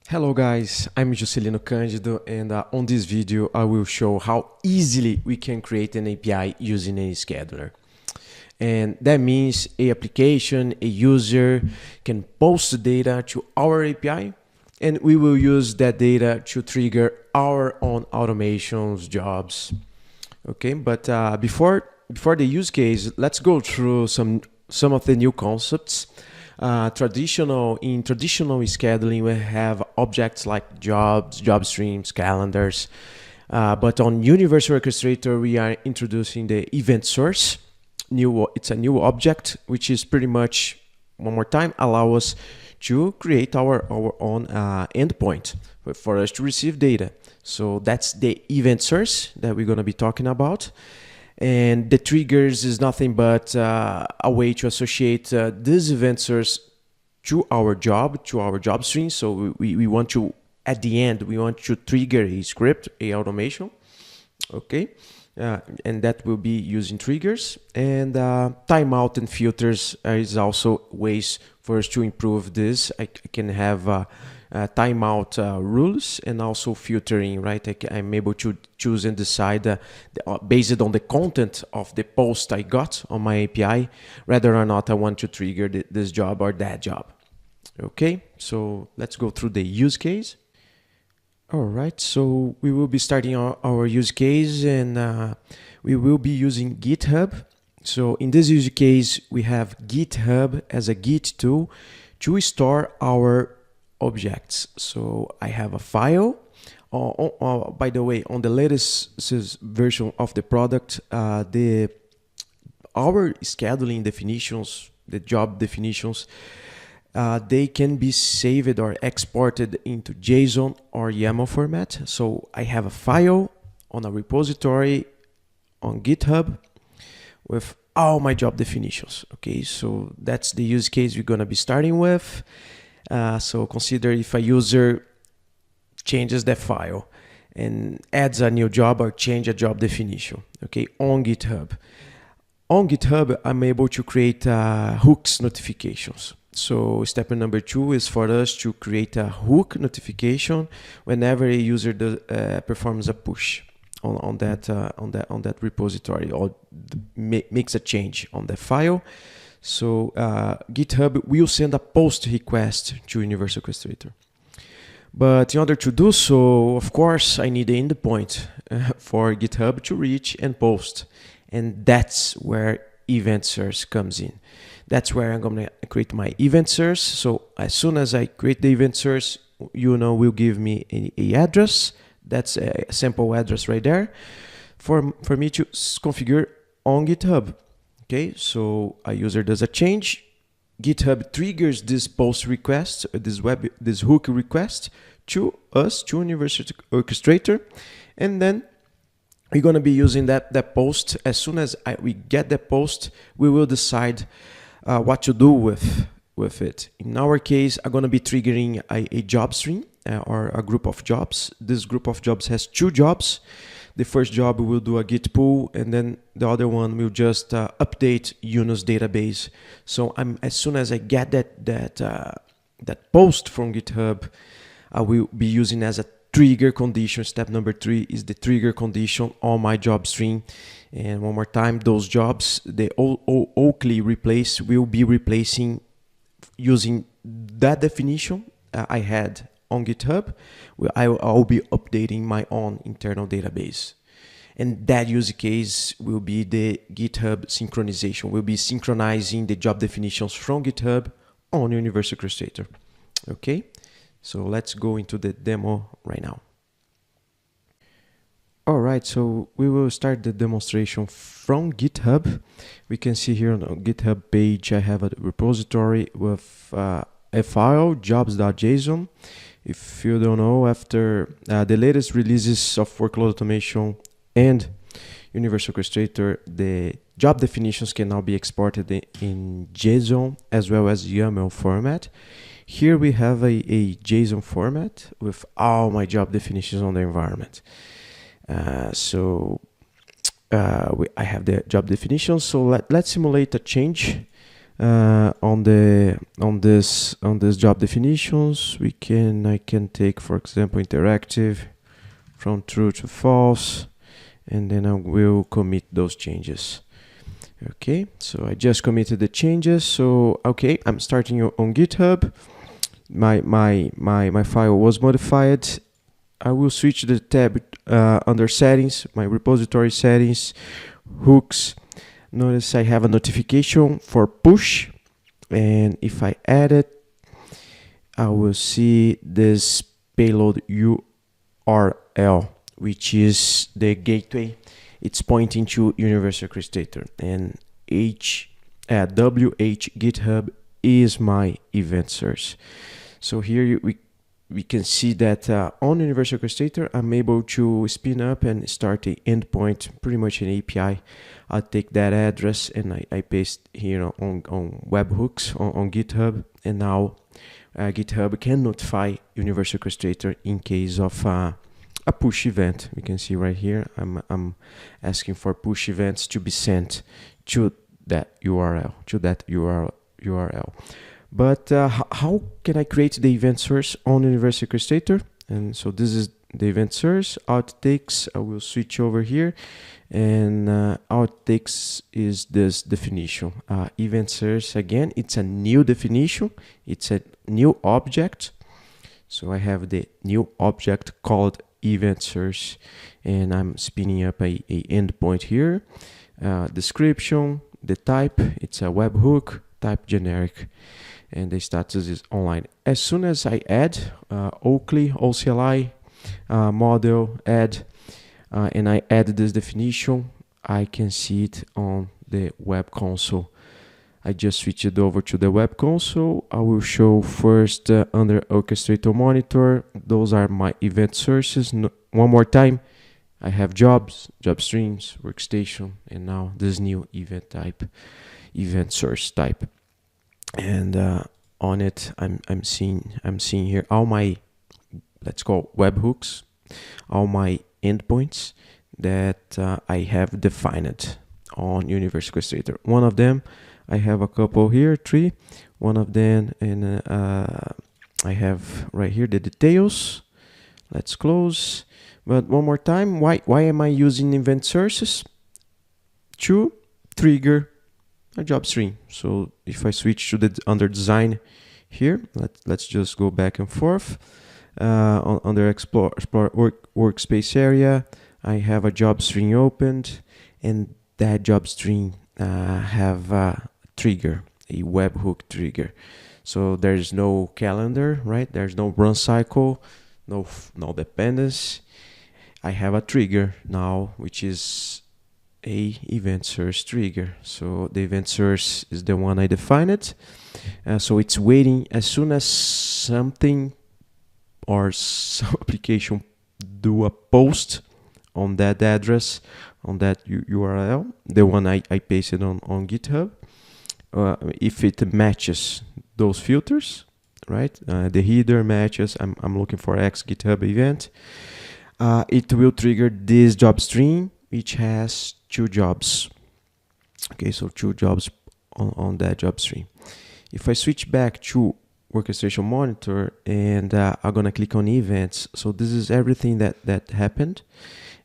Hello guys, I'm Juscelino Cândido, and on this video I will show how easily we can create an API using a scheduler. And that means a application, a user can post data to our API, and we will use that data to trigger our own automations, jobs. Okay, but before the use case, let's go through some of the new concepts. In traditional scheduling, we have objects like jobs, job streams, calendars. But on Universal Orchestrator, we are introducing the event source. It's a new object, which is pretty much, one more time, allow us to create our own endpoint for us to receive data. So that's the event source that we're going to be talking about. And the triggers is nothing but a way to associate this event source to our job stream. So we want to, at the end, we want to trigger a script, a automation, okay? And that will be using triggers. And timeout and filters is also ways for us to improve this. I can have timeout rules and also filtering, right? I'm able to choose and decide based on the content of the post I got on my API, whether or not I want to trigger this job or that job. Okay, so let's go through the use case. All right, so we will be starting our use case, and we will be using GitHub. So in this use case, we have GitHub as a Git tool to store our objects. So I have a file. By the way, on the latest version of the product, our scheduling definitions, the job definitions, they can be saved or exported into JSON or YAML format. So I have a file on a repository on GitHub with all my job definitions. Okay, so that's the use case we're going to be starting with. So consider if a user changes the file and adds a new job or change a job definition, okay, on GitHub. On GitHub, I'm able to create hooks notifications. So step number 2 is for us to create a hook notification whenever a user performs a push on that repository or makes a change on the file. So GitHub will send a post request to Universal Orchestrator. But in order to do so, of course, I need an endpoint for GitHub to reach and post. And that's where event source comes in. That's where I'm going to create my event source. So as soon as I create the event source, UnO will give me a address. That's a sample address right there for me to configure on GitHub. Okay, so a user does a change. GitHub triggers this post request, this hook request to us, to Universal Orchestrator, and then we're going to be using that post. As soon as we get the post, we will decide what to do with it. In our case, I'm going to be triggering a job stream or a group of jobs. This group of jobs has 2 jobs. The first job will do a Git pull, and then the other one will just update UNO's database. So as soon as I get that post from GitHub, I will be using as a trigger condition. Step number 3 is the trigger condition on my job stream. And one more time, those jobs, the Oakley replace will be replacing using that definition I had on GitHub. I'll be updating my own internal database. And that use case will be the GitHub synchronization. We'll be synchronizing the job definitions from GitHub on Universal Orchestrator. Okay, so let's go into the demo right now. All right, so we will start the demonstration from GitHub. We can see here on the GitHub page, I have a repository with a file, jobs.json. If you don't know, after the latest releases of workload automation and Universal Orchestrator, the job definitions can now be exported in JSON as well as YAML format. Here we have a JSON format with all my job definitions on the environment. I have the job definition. So let's simulate a change On this job definitions, I can take, for example, interactive from true to false, and then I will commit those changes. Okay, so I just committed the changes. So okay, I'm starting on GitHub. My file was modified. I will switch the tab under settings, my repository settings, hooks. Notice I have a notification for push, and if I add it, I will see this payload URL, which is the gateway. It's pointing to Universal Orchestrator, and WH GitHub is my event source. So here we can see that on Universal Orchestrator, I'm able to spin up and start an endpoint, pretty much an API. I'll take that address and I paste here on webhooks on GitHub, and now GitHub can notify Universal Orchestrator in case of a push event. We can see right here, I'm asking for push events to be sent to that URL, But how can I create the event source on Universal Orchestrator? And so this is the event source. Outtakes, I will switch over here, and outtakes is this definition. Event source, again, it's a new definition. It's a new object. So I have the new object called event source, and I'm spinning up a endpoint here. Description, the type, it's a webhook, type generic, and the status is online. As soon as I add Oakley, OCLI, model, add, and I add this definition, I can see it on the web console. I just switch it over to the web console. I will show first under Orchestrator Monitor. Those are my event sources. One more time, I have jobs, job streams, workstation, and now this new event type, event source type. And on it, I'm seeing here all my, let's call webhooks, all my endpoints that I have defined on Universal Orchestrator. One of them, I have a couple here, 3. One of them, and I have right here the details. Let's close. But one more time, why am I using event sources? To trigger a job stream. So if I switch to the under design here, let's just go back and forth. Under explore workspace area, I have a job stream opened, and that job stream have a trigger, a webhook trigger. So there's no calendar, right? There's no run cycle, no dependence. I have a trigger now, which is a event source trigger. So the event source is the one I defined. So it's waiting as soon as something or some application do a post on that address, on that URL, the one I pasted on GitHub. If it matches those filters, right? The header matches, I'm looking for X GitHub event. It will trigger this job stream, which has 2 jobs. Okay, so 2 jobs on that job stream. If I switch back to Orchestration Monitor, and I'm gonna click on events, so this is everything that happened,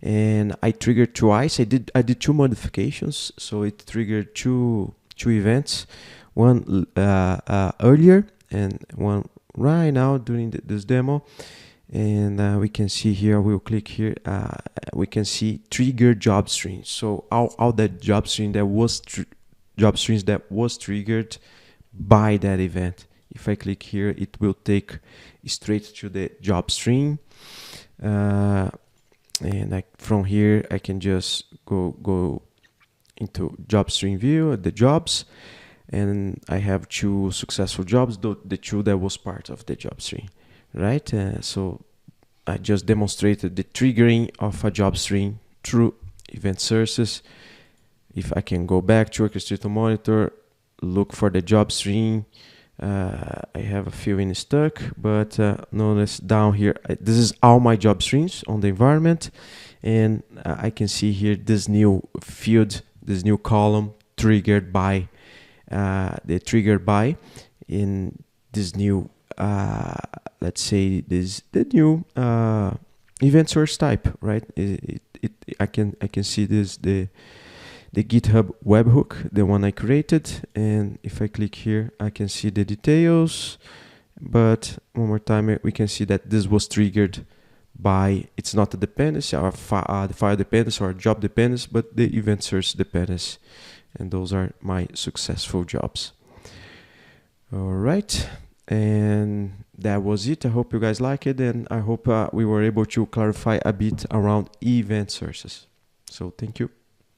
and I triggered twice. I did 2 modifications, so it triggered two events, one earlier and one right now during this demo. And we can see here, we'll click here, we can see trigger job streams. So all that job stream that was job streams that was triggered by that event. If I click here, it will take straight to the job stream. And from here, I can just go into job stream view, the jobs, and I have 2 successful jobs, the 2 that was part of the job stream. Right, so I just demonstrated the triggering of a job stream through event sources. If I can go back to Orchestrator Monitor, look for the job stream, I have a few in stock, but notice down here, this is all my job streams on the environment, and I can see here this new field, this new column triggered by the trigger by in this new, let's say the new event source type, right? I can see this the GitHub webhook, the one I created, and if I click here, I can see the details. But one more time, we can see that this was triggered by, it's not a dependency or the file dependency or job dependency, but the event source dependency. And those are my successful jobs. All right. And that was it. I hope you guys like it. And I hope we were able to clarify a bit around event sources. So thank you.